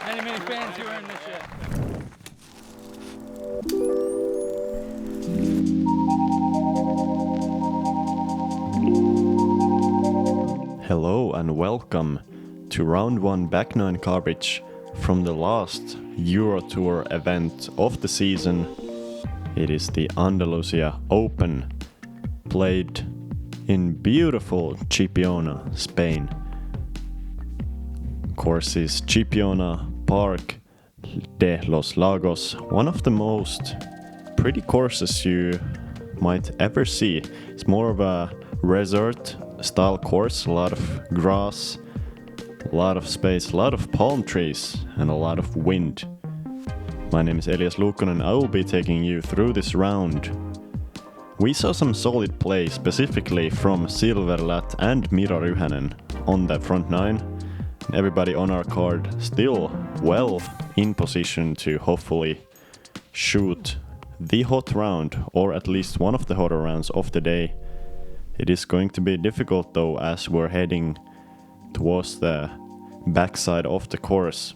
Many fans here in the chat. Hello and welcome to round 1 back 9 coverage from the last Euro Tour event of the season. It is the Andalucia Open, played in beautiful Chipiona, Spain. Course is Chipiona Park de los Lagos, one of the most pretty courses you might ever see. It's more of a resort style course, a lot of grass, a lot of space, a lot of palm trees and a lot of wind. My name is Elias Luukkonen, I will be taking you through this round. We saw some solid play, specifically from Silver, Lätt and Miro Ryhänen on the front 9. Everybody on our card still well in position to hopefully shoot the hot round, or at least one of the hotter rounds of the day. It is going to be difficult though, as we're heading towards the backside of the course.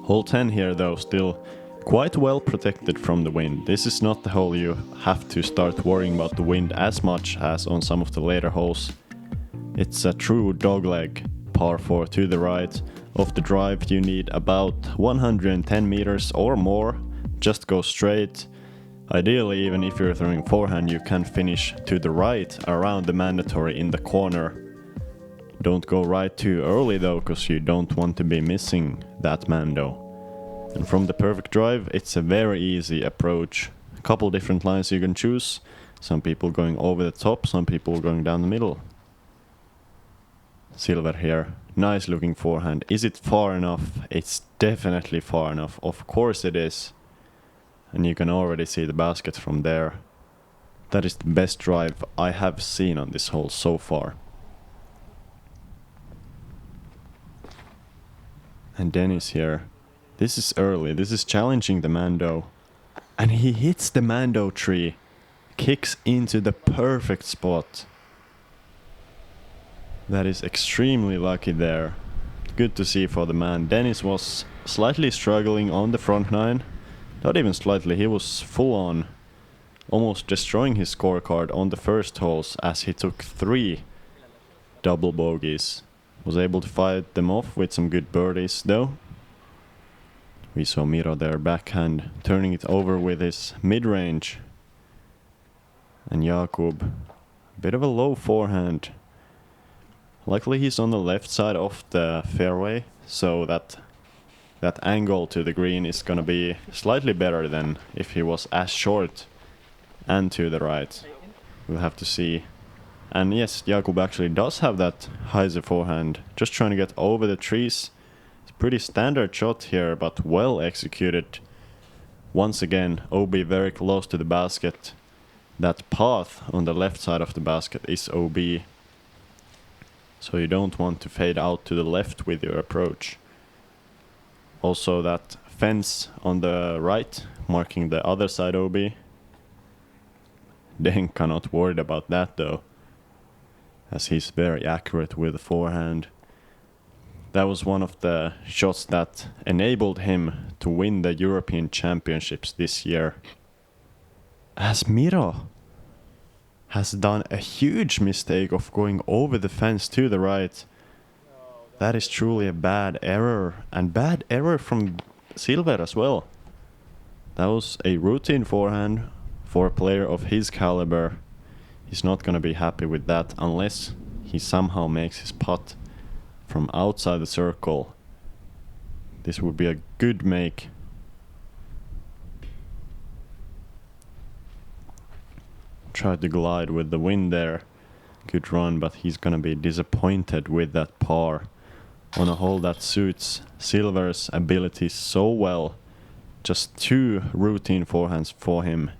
Hole 10 here though, still quite well protected from the wind. This is not the hole you have to start worrying about the wind as much as on some of the later holes. It's a true dogleg par 4 to the right. Of the drive you need about 110 meters or more. Just go straight. Ideally, even if you're throwing forehand, you can finish to the right around the mandatory in the corner. Don't go right too early though, because you don't want to be missing that mando. And from the perfect drive, it's a very easy approach. A couple different lines you can choose. Some people going over the top, some people going down the middle. Silver here, nice looking forehand. Is it far enough? It's definitely far enough. Of course it is. And you can already see the basket from there. That is the best drive I have seen on this hole so far. And Dennis here. This is early, this is challenging the mando. And he hits the mando tree. Kicks into the perfect spot. That is extremely lucky there. Good to see for the man. Dennis was slightly struggling on the front 9. Not even slightly, he was full on. Almost destroying his scorecard on the first holes as he took 3 double bogeys. Was able to fight them off with some good birdies though. We saw Miro there backhand turning it over with his mid-range. And Jakub, a bit of a low forehand. Luckily he's on the left side of the fairway, so that angle to the green is gonna be slightly better than if he was as short and to the right. We'll have to see. And yes, Jakub actually does have that hyzer forehand, just trying to get over the trees. It's a pretty standard shot here, but well executed. Once again, OB very close to the basket. That path on the left side of the basket is OB. So you don't want to fade out to the left with your approach. Also that fence on the right, marking the other side OB. Denka not worried about that though, as he's very accurate with the forehand. That was one of the shots that enabled him to win the European Championships this year. As Miro has done a huge mistake of going over the fence to the right. That is truly a bad error, and bad error from Silver as well. That was a routine forehand for a player of his caliber. He's not gonna be happy with that unless he somehow makes his putt from outside the circle. This would be a good make. Tried to glide with the wind there. Good run, but he's gonna be disappointed with that par on a hole that suits Silver's abilities so well. Just 2 routine forehands for him.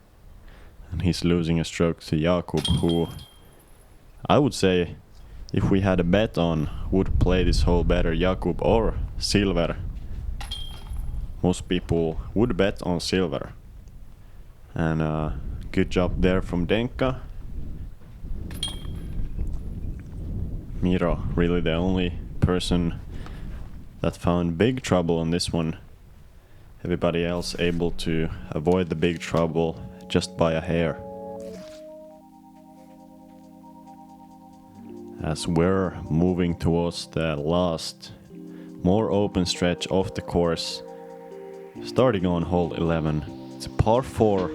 And he's losing a stroke to Jakub, who I would say, if we had a bet on, would play this hole better, Jakub or Silver. Most people would bet on Silver. And good job there from Denka. Miro, really the only person that found big trouble on this one. Everybody else able to avoid the big trouble just by a hair. As we're moving towards the last, more open stretch of the course, starting on hole 11. It's a par 4,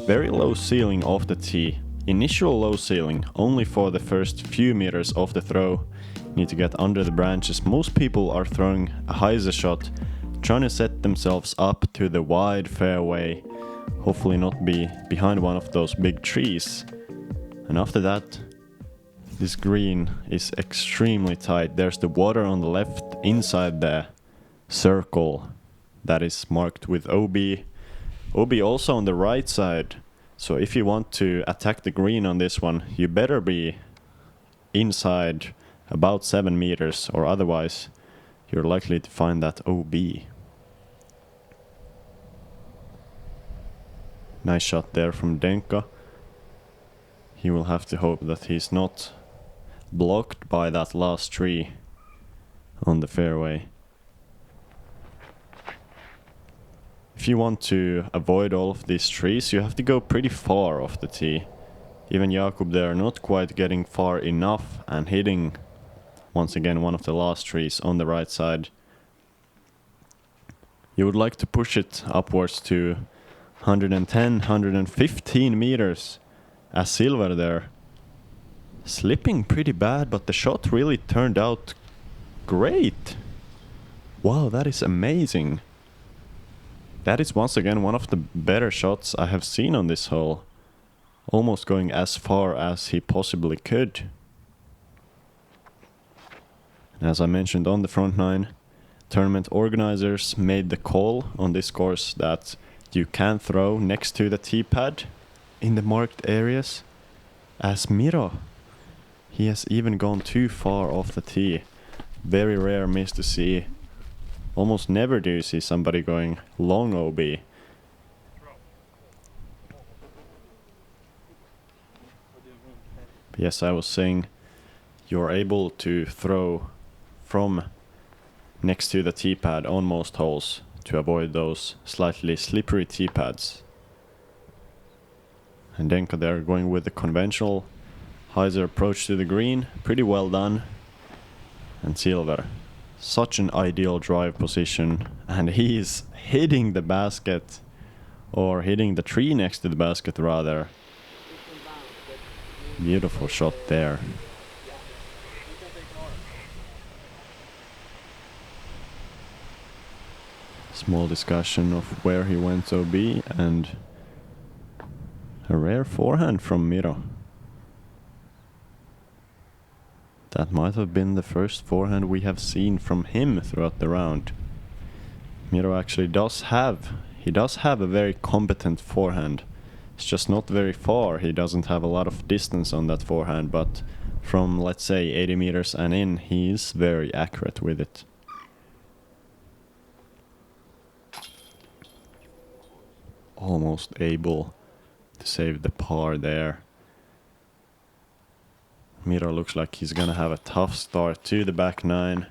very low ceiling off the tee. Initial low ceiling, only for the first few meters of the throw. Need to get under the branches. Most people are throwing a hyzer shot, trying to set themselves up to the wide fairway, hopefully not be behind one of those big trees. And after that, this green is extremely tight. There's the water on the left inside the circle that is marked with OB. OB also on the right side. So if you want to attack the green on this one, you better be inside about 7 meters, or otherwise you're likely to find that OB. Nice shot there from Denka. He will have to hope that he's not blocked by that last tree on the fairway. If you want to avoid all of these trees, you have to go pretty far off the tee. Even Jakub there not quite getting far enough and hitting once again one of the last trees on the right side. You would like to push it upwards to 110, 115 meters as Silver there. Slipping pretty bad, but the shot really turned out great. Wow, that is amazing. That is once again one of the better shots I have seen on this hole. Almost going as far as he possibly could. As I mentioned on the front nine, tournament organizers made the call on this course that you can throw next to the tee pad in the marked areas. As Miro, he has even gone too far off the tee. Very rare miss to see. Almost never do you see somebody going long OB. Yes, I was saying you're able to throw from next to the tee pad on most holes to avoid those slightly slippery tee pads. And Denka there going with the conventional hyzer approach to the green. Pretty well done. And Silver, such an ideal drive position, and he's hitting the basket, or hitting the tree next to the basket rather. Beautiful shot there. Small discussion of where he went OB, and a rare forehand from Miro. That might have been the first forehand we have seen from him throughout the round. Miro actually does have a very competent forehand. It's just not very far. He doesn't have a lot of distance on that forehand, but from, let's say, 80 meters and in, he's very accurate with it. Almost able to save the par there. Miro looks like he's gonna have a tough start to the back nine.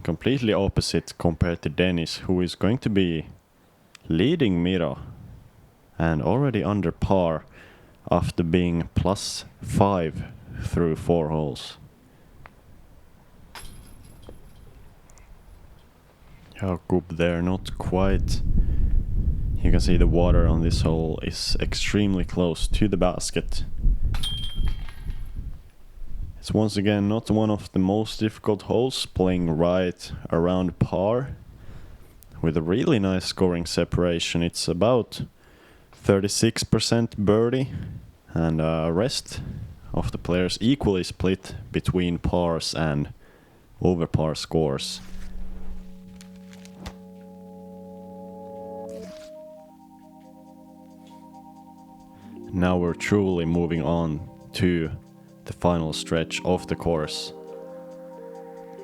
Completely opposite compared to Dennis, who is going to be leading Miro and already under par after being +5 through 4 holes. Jakub there not quite. You can see the water on this hole is extremely close to the basket. It's once again not one of the most difficult holes, playing right around par with a really nice scoring separation. It's about 36% birdie, and rest of the players equally split between pars and over par scores. Now we're truly moving on to the final stretch of the course.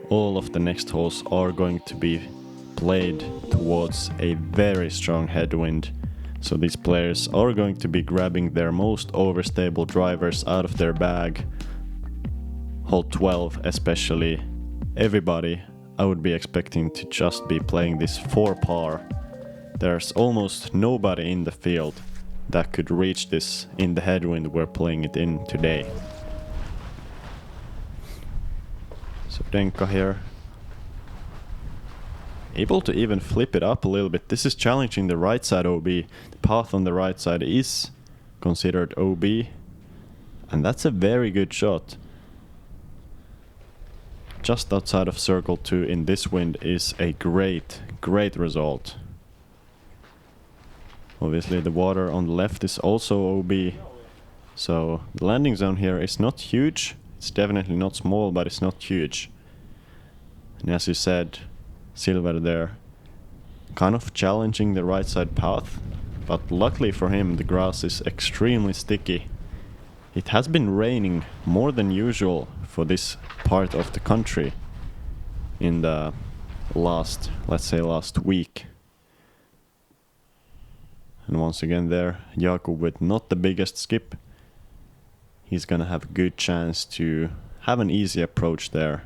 All of the next holes are going to be played towards a very strong headwind, so these players are going to be grabbing their most overstable drivers out of their bag. Hole 12 especially, everybody I would be expecting to just be playing this 4 par. There's almost nobody in the field that could reach this in the headwind we're playing it in today. So Denka here, able to even flip it up a little bit. This is challenging the right side OB. The path on the right side is considered OB, and that's a very good shot. Just outside of circle 2 in this wind is a great result. Obviously the water on the left is also OB, so the landing zone here is not huge. It's definitely not small, but it's not huge. And as you said, Silver there, kind of challenging the right side path, but luckily for him the grass is extremely sticky. It has been raining more than usual for this part of the country in the last week. And once again there, Jakub with not the biggest skip. He's gonna have a good chance to have an easy approach there.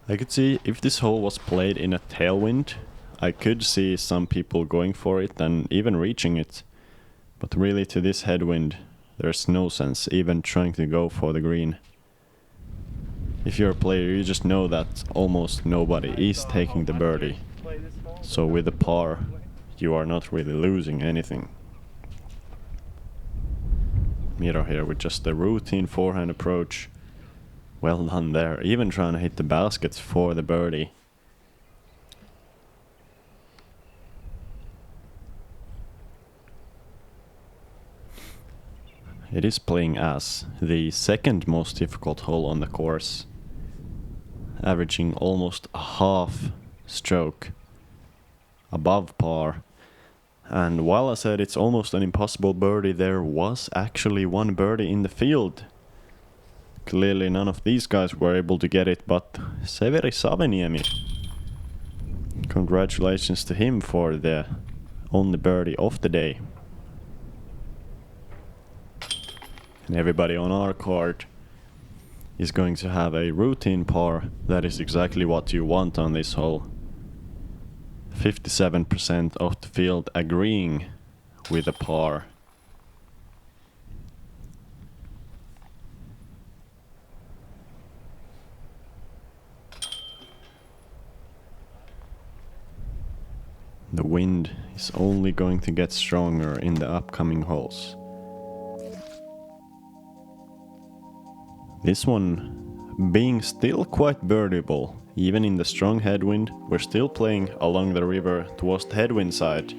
I could see if this hole was played in a tailwind, I could see some people going for it and even reaching it. But really to this headwind, there's no sense even trying to go for the green. If you're a player, you just know that almost nobody is taking the birdie. So with a par, you are not really losing anything. Miro here with just a routine forehand approach. Well done there, even trying to hit the baskets for the birdie. It is playing as the second most difficult hole on the course, averaging almost a half stroke above par. And while I said it's almost an impossible birdie, there was actually one birdie in the field. Clearly none of these guys were able to get it, but Severi Saviniemi, congratulations to him for the only birdie of the day. And everybody on our card is going to have a routine par. That is exactly what you want on this hole. 57% of the field agreeing with a par. The wind is only going to get stronger in the upcoming holes. This one being still quite birdieable. Even in the strong headwind, we're still playing along the river towards the headwind side.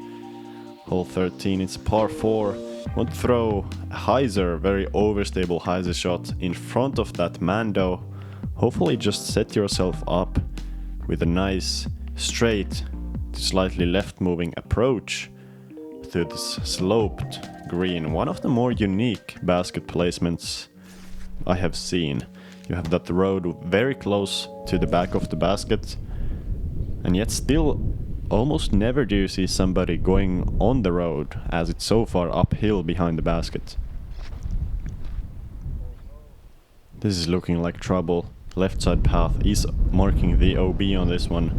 Hole 13, it's par 4. Want to throw a hyzer, very overstable hyzer shot in front of that Mando. Hopefully just set yourself up with a nice straight to slightly left moving approach to this sloped green. One of the more unique basket placements I have seen. You have that road very close to the back of the basket, and yet still almost never do you see somebody going on the road as it's so far uphill behind the basket. This is looking like trouble. Left side path is marking the OB on this one.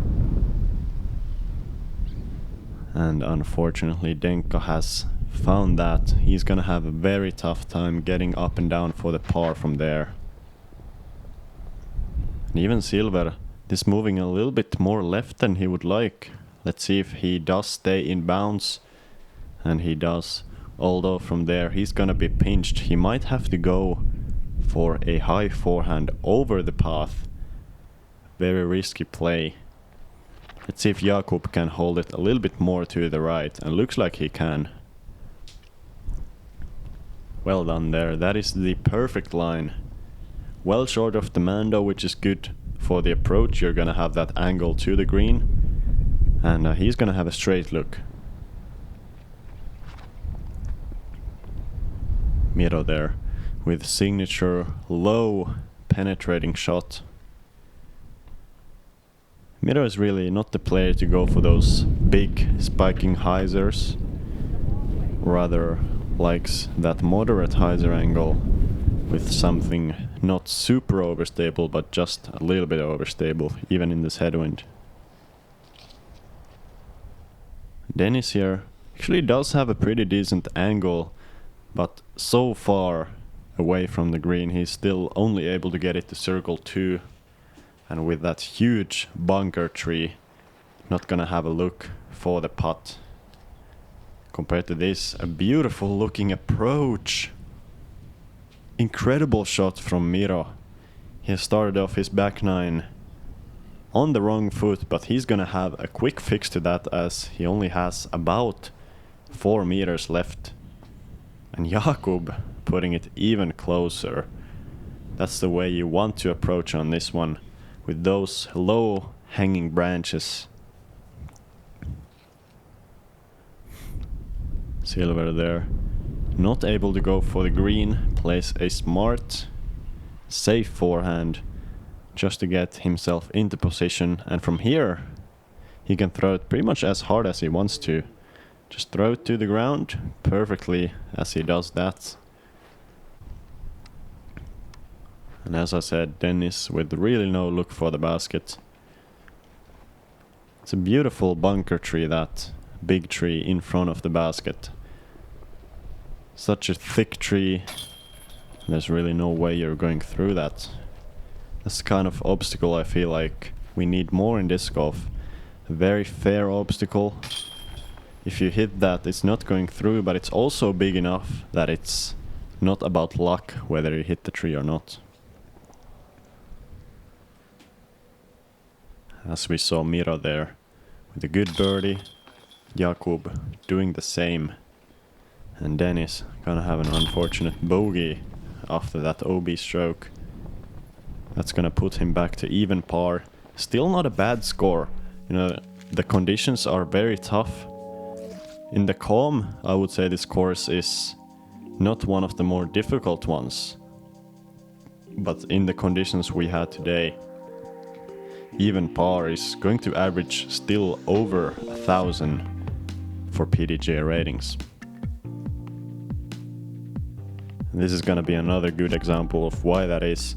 And unfortunately Denka has found that. He's gonna have a very tough time getting up and down for the par from there. And even Silver is moving a little bit more left than he would like. Let's see if he does stay in bounds. And he does. Although from there he's gonna be pinched. He might have to go for a high forehand over the path. Very risky play. Let's see if Jakub can hold it a little bit more to the right, and looks like he can. Well done there, that is the perfect line. Well short of the Mando, which is good for the approach. You're gonna have that angle to the green, and he's gonna have a straight look. Miro there with signature low penetrating shot. Miro is really not the player to go for those big spiking hyzers, rather likes that moderate hyzer angle with something not super overstable, but just a little bit overstable, even in this headwind. Dennis here actually does have a pretty decent angle, but so far away from the green, he's still only able to get it to circle 2. And with that huge bunker tree, not gonna have a look for the putt. Compared to this, a beautiful looking approach. Incredible shot from Miro. He started off his back 9 on the wrong foot, but he's gonna have a quick fix to that as he only has about 4 meters left. And Jakub putting it even closer. That's the way you want to approach on this one, with those low hanging branches. Silver there, not able to go for the green, plays a smart, safe forehand just to get himself into position, and from here he can throw it pretty much as hard as he wants to. Just throw it to the ground perfectly as he does that. And as I said, Dennis with really no look for the basket. It's a beautiful bunker tree, that big tree in front of the basket. Such a thick tree, there's really no way you're going through that. That's the kind of obstacle I feel like we need more in disc golf. A very fair obstacle. If you hit that, it's not going through, but it's also big enough that it's not about luck whether you hit the tree or not. As we saw Miro there with a good birdie, Jakub doing the same, and Dennis gonna have an unfortunate bogey after that OB stroke. That's gonna put him back to even par. Still not a bad score. You know, the conditions are very tough. In the calm, I would say this course is not one of the more difficult ones. But in the conditions we had today, even par is going to average still over 1,000 for PDGA ratings. And this is gonna be another good example of why that is.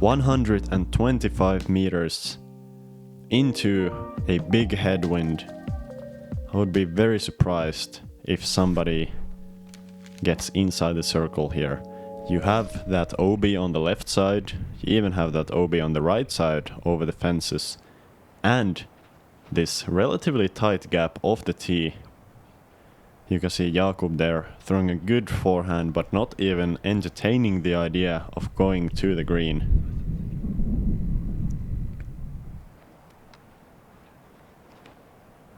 125 meters into a big headwind. I would be very surprised if somebody gets inside the circle here. You have that OB on the left side, you even have that OB on the right side over the fences, and this relatively tight gap off the tee. You can see Jakub there throwing a good forehand, but not even entertaining the idea of going to the green.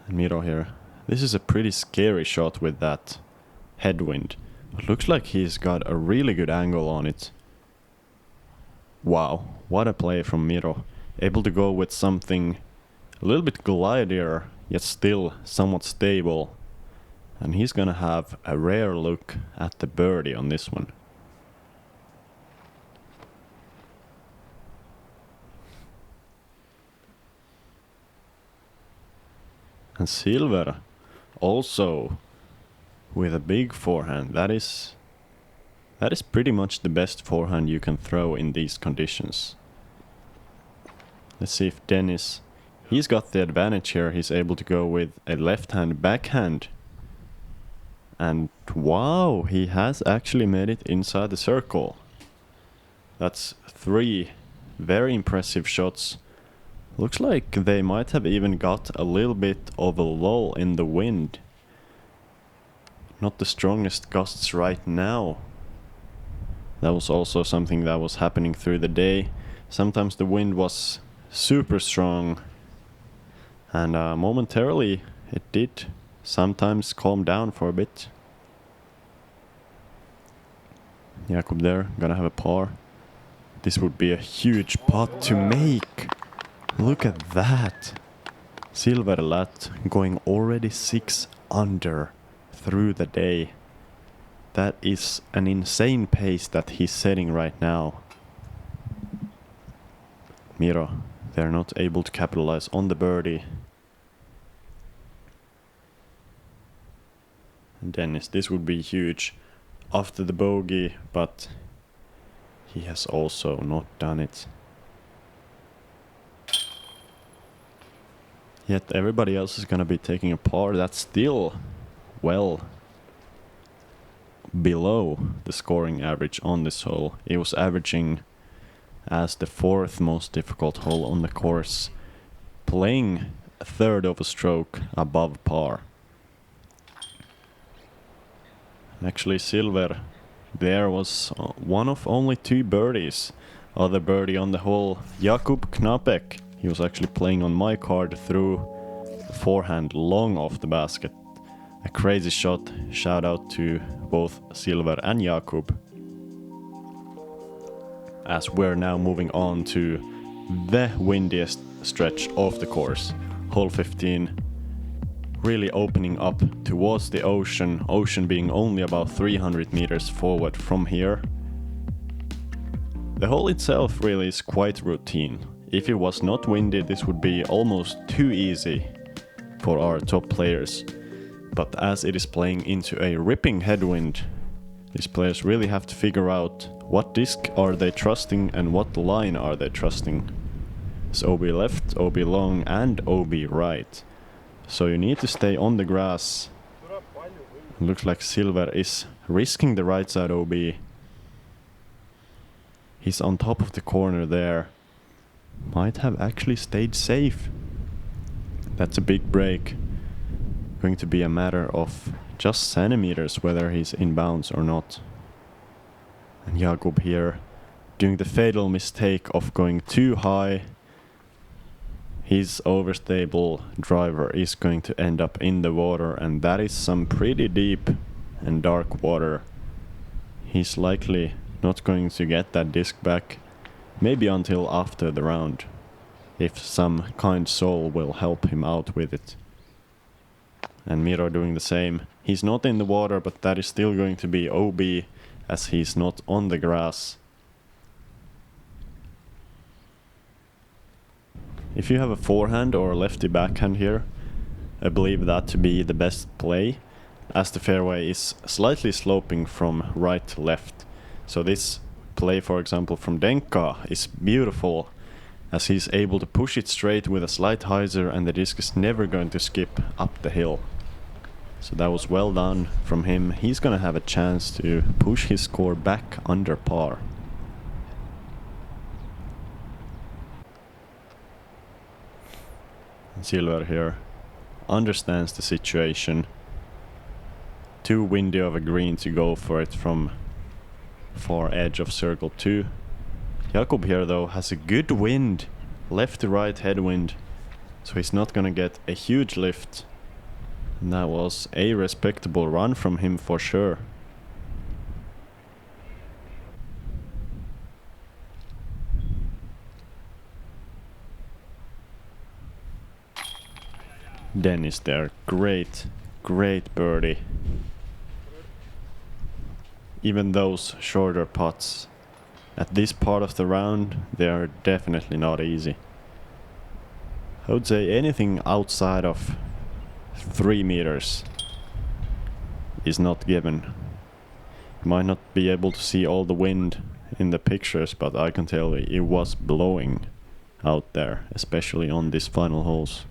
And Miro here. This is a pretty scary shot with that headwind. It looks like he's got a really good angle on it. Wow, what a play from Miro. Able to go with something a little bit glidier, yet still somewhat stable. And he's gonna have a rare look at the birdie on this one. And Silver also with a big forehand. That is pretty much the best forehand you can throw in these conditions. Let's see if Dennis, he's got the advantage here. He's able to go with a left-hand backhand. And wow, he has actually made it inside the circle. That's 3 very impressive shots. Looks like they might have even got a little bit of a lull in the wind. Not the strongest gusts right now. That was also something that was happening through the day. Sometimes the wind was super strong, and momentarily it did sometimes calm down for a bit. Jakub there, gonna have a par. This would be a huge putt to make. Look at that. Silver Lätt going already 6 under through the day. That is an insane pace that he's setting right now. Miro, they're not able to capitalize on the birdie. And Dennis, this would be huge after the bogey, but he has also not done it. Yet everybody else is gonna be taking a par. That's still well below the scoring average on this hole. It was averaging as the 4th most difficult hole on the course, playing a third of a stroke above par. Actually, Silver there was one of only 2 birdies. Other birdie on the hole, Jakub Knapek. He was actually playing on my card through a forehand long off the basket. A crazy shot. Shout out to both Silver and Jakub. As we're now moving on to the windiest stretch of the course, hole 15. Really opening up towards the ocean, ocean being only about 300 meters forward from here. The hole itself really is quite routine. If it was not windy, this would be almost too easy for our top players. But as it is playing into a ripping headwind, these players really have to figure out what disc are they trusting and what line are they trusting. It's OB left, OB long and OB right. So you need to stay on the grass. Looks like Silver is risking the right side OB. He's on top of the corner there. Might have actually stayed safe. That's a big break. Going to be a matter of just centimeters whether he's in bounds or not. And Jakub here doing the fatal mistake of going too high. His overstable driver is going to end up in the water, and that is some pretty deep and dark water. He's likely not going to get that disc back, maybe until after the round, if some kind soul will help him out with it. And Miro doing the same. He's not in the water, but that is still going to be OB, as he's not on the grass. If you have a forehand or a lefty backhand here, I believe that to be the best play, as the fairway is slightly sloping from right to left. So this play, for example, from Denka is beautiful, as he's able to push it straight with a slight hyzer and the disc is never going to skip up the hill. So that was well done from him. He's gonna have a chance to push his score back under par. Silver here understands the situation. Too windy of a green to go for it from far edge of circle 2. Jakub here though has a good wind, left to right headwind, so he's not gonna get a huge lift. And that was a respectable run from him for sure. Dennis there, great birdie. Even those shorter putts at this part of the round, they are definitely not easy. I would say anything outside of 3 meters is not given. You might not be able to see all the wind in the pictures, but I can tell you it was blowing out there, especially on these final holes.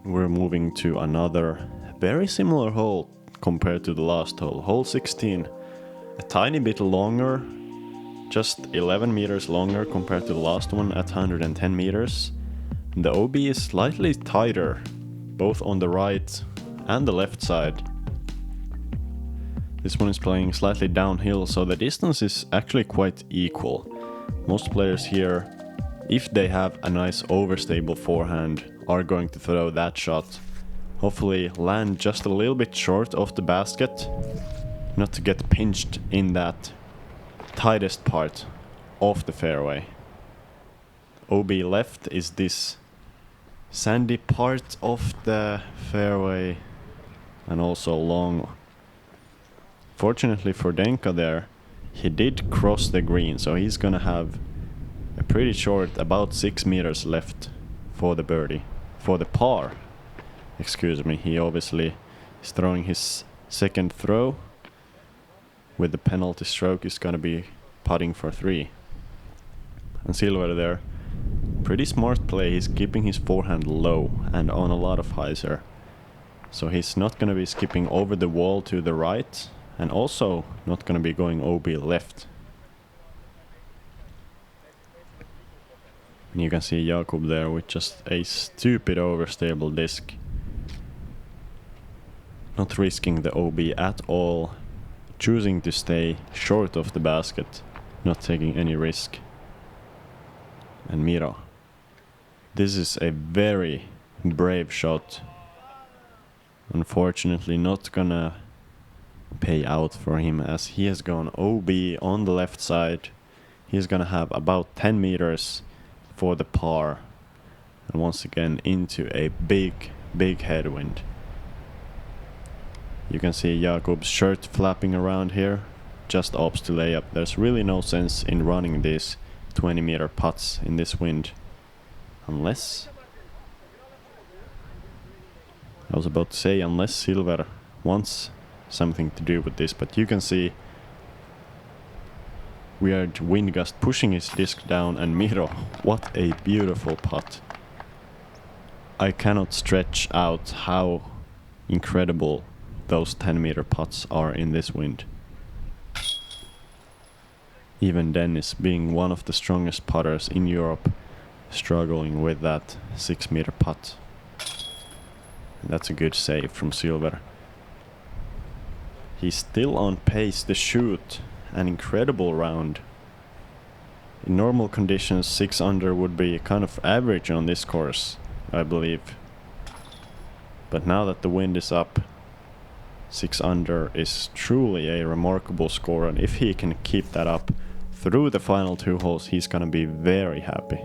We're moving to another very similar hole compared to the last hole. Hole 16, a tiny bit longer, just 11 meters longer compared to the last one at 110 meters. The OB is slightly tighter, both on the right and the left side. This one is playing slightly downhill, so the distance is actually quite equal. Most players here, if they have a nice overstable forehand, are going to throw that shot. Hopefully land just a little bit short of the basket, not to get pinched in that tightest part of the fairway. OB left is this sandy part of the fairway, and also long. Fortunately for Denka there, he did cross the green, so he's gonna have a pretty short, about 6 meters left for the birdie, for the par excuse me, he obviously is throwing his second throw. With the penalty stroke, he's gonna be putting for 3. And Silver there, pretty smart play. He's keeping his forehand low and on a lot of hyzer. So he's not gonna be skipping over the wall to the right, and also not gonna be going OB left. And you can see Jakub there with just a stupid overstable disc. Not risking the OB at all, choosing to stay short of the basket, not taking any risk. And Miro. This is a very brave shot. Unfortunately not gonna pay out for him, as he has gone OB on the left side. He's gonna have about 10 meters for the par. And once again into a big headwind. You can see Jakub's shirt flapping around here. Just opts to layup. There's really no sense in running these 20-meter putts in this wind. Unless... I was about to say unless Silver wants something to do with this, but you can see weird wind gust pushing his disc down, and Miro, what a beautiful putt. I cannot stretch out how incredible those 10-meter putts are in this wind. Even Dennis, being one of the strongest putters in Europe, struggling with that 6-meter putt. That's a good save from Silver. He's still on pace to shoot an incredible round. In normal conditions, 6 under would be kind of average on this course, I believe. But now that the wind is up, 6 under is truly a remarkable score, and if he can keep that up through the final 2 holes, he's gonna be very happy.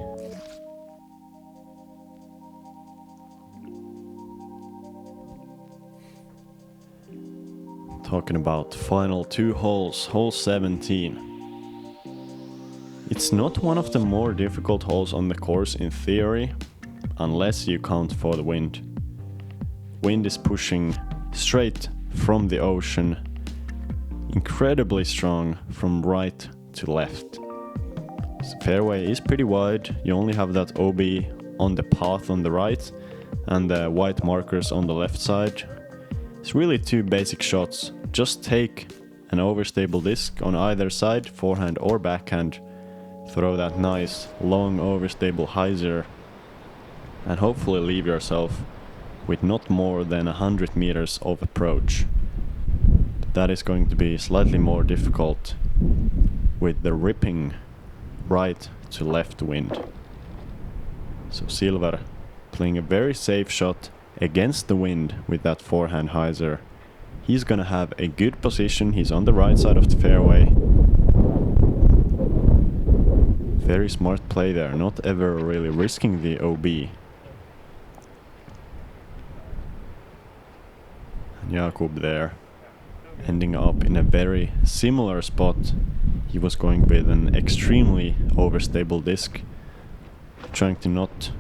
Talking about final 2 holes, hole 17. It's not one of the more difficult holes on the course in theory, unless you count for the wind. Wind is pushing straight from the ocean, incredibly strong from right to left. The fairway is pretty wide. You only have that OB on the path on the right and the white markers on the left side. It's really 2 basic shots. Just take an overstable disc on either side, forehand or backhand, throw that nice long overstable hyzer, and hopefully leave yourself with not more than 100 meters of approach. But that is going to be slightly more difficult with the ripping right to left wind. So Silver playing a very safe shot against the wind with that forehand hyzer. He's gonna have a good position. He's on the right side of the fairway. Very smart play there, not ever really risking the OB. Jakub there, ending up in a very similar spot. He was going with an extremely overstable disc, trying to not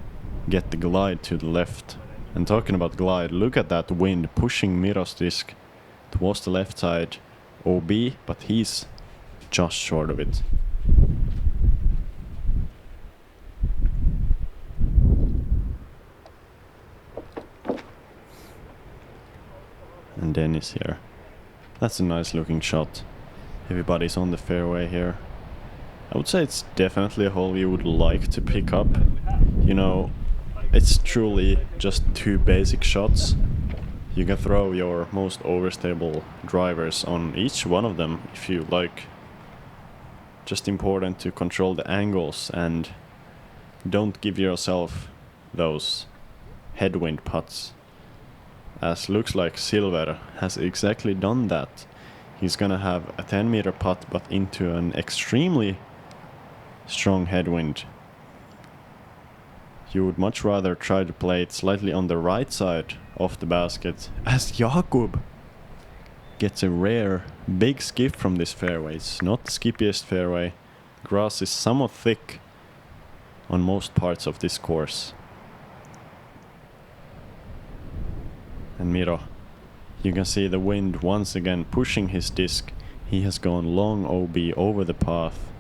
get the glide to the left. And talking about glide, look at that wind pushing Miro's disc towards the left side, OB, but he's just short of it. And Dennis here. That's a nice looking shot. Everybody's on the fairway here. I would say it's definitely a hole you would like to pick up. You know, it's truly just 2 basic shots. You can throw your most overstable drivers on each one of them if you like. Just important to control the angles and don't give yourself those headwind putts. As looks like Silver has exactly done that. He's gonna have a 10-meter putt but into an extremely strong headwind. You would much rather try to play it slightly on the right side of the basket, as Jakub gets a rare big skip from this fairway. It's not the skippiest fairway. Grass is somewhat thick on most parts of this course. And Miro, you can see the wind once again pushing his disc. He has gone long OB over the path.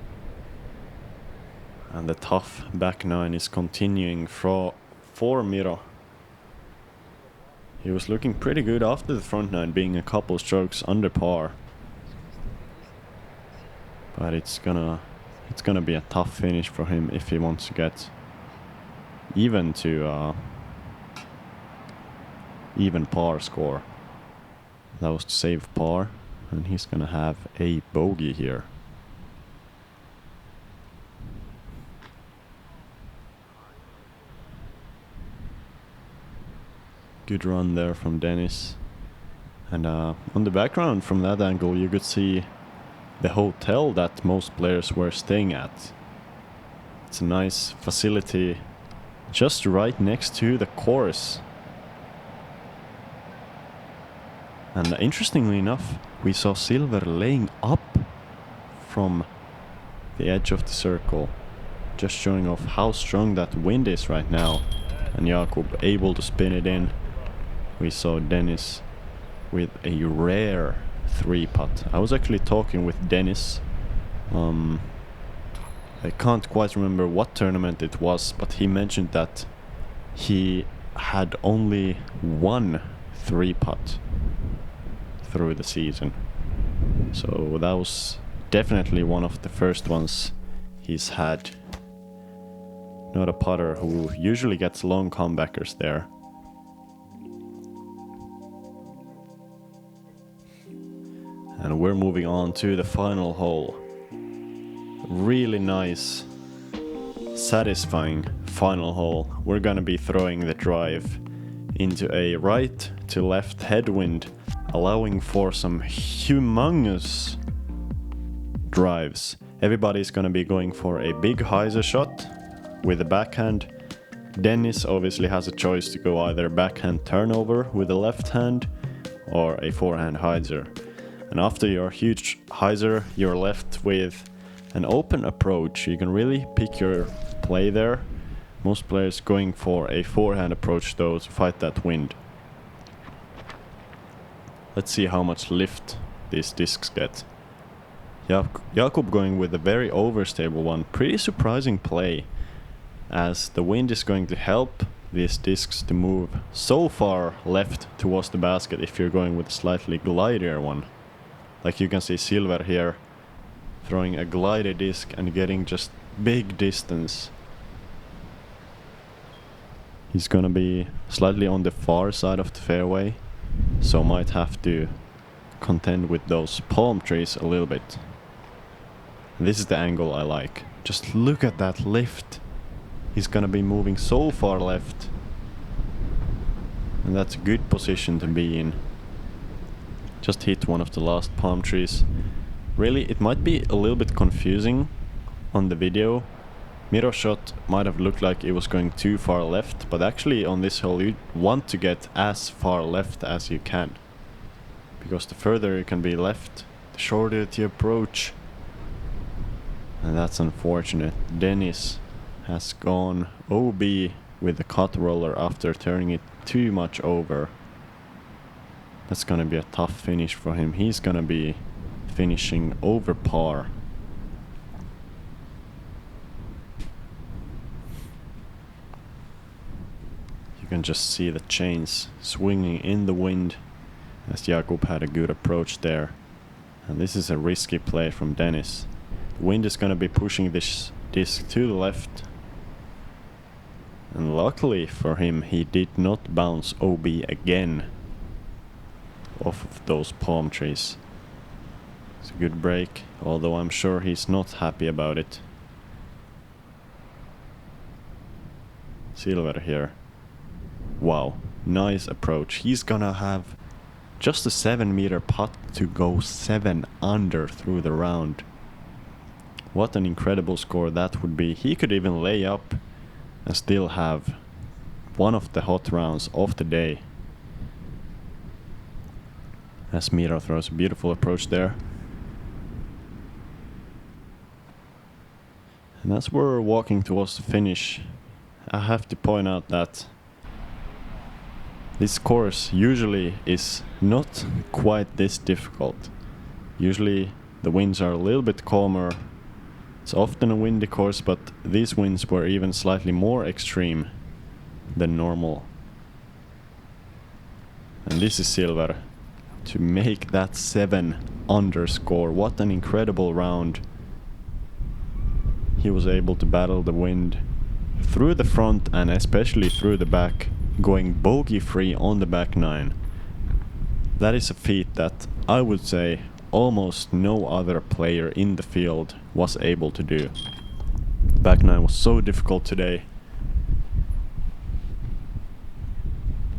And the tough back nine is continuing for Miro. He was looking pretty good after the front nine, being a couple strokes under par. But it's gonna be a tough finish for him if he wants to get even to even par score. That was to save par, and he's gonna have a bogey here. Good run there from Dennis. And on the background from that angle you could see the hotel that most players were staying at. It's a nice facility just right next to the course. And interestingly enough, we saw Silver laying up from the edge of the circle, just showing off how strong that wind is right now. And Jakub able to spin it in. We saw Dennis with a rare 3-putt. I was actually talking with Dennis. I can't quite remember what tournament it was, but he mentioned that he had only one 3-putt through the season. So that was definitely one of the first ones he's had. Not a putter who usually gets long comebackers there. And we're moving on to the final hole. Really nice, satisfying final hole. We're gonna be throwing the drive into a right to left headwind, allowing for some humongous drives. Everybody's gonna be going for a big hyzer shot with the backhand. Dennis obviously has a choice to go either backhand turnover with the left hand or a forehand hyzer. And after your huge hyzer, you're left with an open approach. You can really pick your play there. Most players going for a forehand approach though to fight that wind. Let's see how much lift these discs get. Jakub going with a very overstable one. Pretty surprising play, as the wind is going to help these discs to move so far left towards the basket if you're going with a slightly glidier one. Like you can see Silver here throwing a glider disc and getting just big distance. He's gonna be slightly on the far side of the fairway, so might have to contend with those palm trees a little bit. This is the angle I like. Just look at that lift. He's gonna be moving so far left. And that's a good position to be in. Just hit one of the last palm trees. Really, it might be a little bit confusing on the video. Miro's shot might have looked like it was going too far left, but actually on this hole you want to get as far left as you can. Because the further you can be left, the shorter the approach. And that's unfortunate. Dennis has gone OB with the cut roller after turning it too much over. That's gonna be a tough finish for him. He's gonna be finishing over par. You can just see the chains swinging in the wind, as Jakub had a good approach there. And this is a risky play from Dennis. The wind is gonna be pushing this disc to the left. And luckily for him, he did not bounce OB again off of those palm trees. It's a good break, although I'm sure he's not happy about it. Silver here. Wow, nice approach. He's gonna have just a 7-meter putt to go 7 under through the round. What an incredible score that would be. He could even lay up and still have one of the hot rounds of the day. As Miro throws a beautiful approach there. And as we're walking towards the finish, I have to point out that This course usually is not quite this difficult. Usually the winds are a little bit calmer. It's often a windy course, but these winds were even slightly more extreme than normal. And this is Silver to make that 7 under score. What an incredible round. He was able to battle the wind through the front and especially through the back, going bogey free on the back 9. That is a feat that I would say almost no other player in the field was able to do. Back 9 was so difficult today.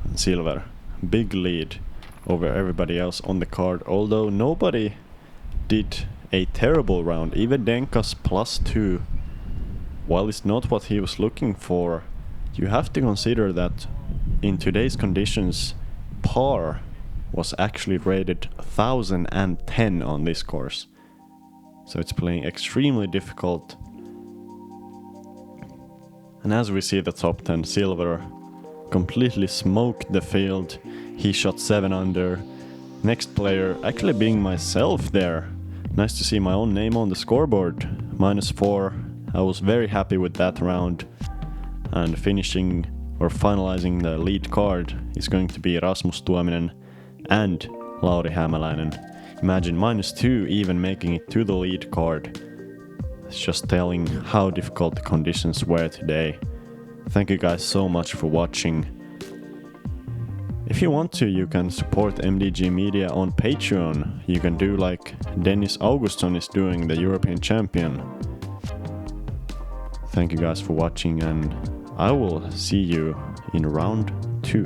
And Silver, big lead over everybody else on the card, although nobody did a terrible round. Even Denkas +2, while it's not what he was looking for, you have to consider that in today's conditions, par was actually rated 1010 on this course. So it's playing extremely difficult. And as we see the top 10, Silver completely smoked the field. He shot 7 under. Next player actually being myself there. Nice to see my own name on the scoreboard. -4. I was very happy with that round. And finishing or finalizing the lead card is going to be Rasmus Tuominen and Lauri Hämäläinen. Imagine -2 even making it to the lead card. It's just telling how difficult the conditions were today. Thank you guys so much for watching. If you want to, you can support MDG Media on Patreon. You can do like Dennis Augustsson is doing, the European champion. Thank you guys for watching, and I will see you in round 2.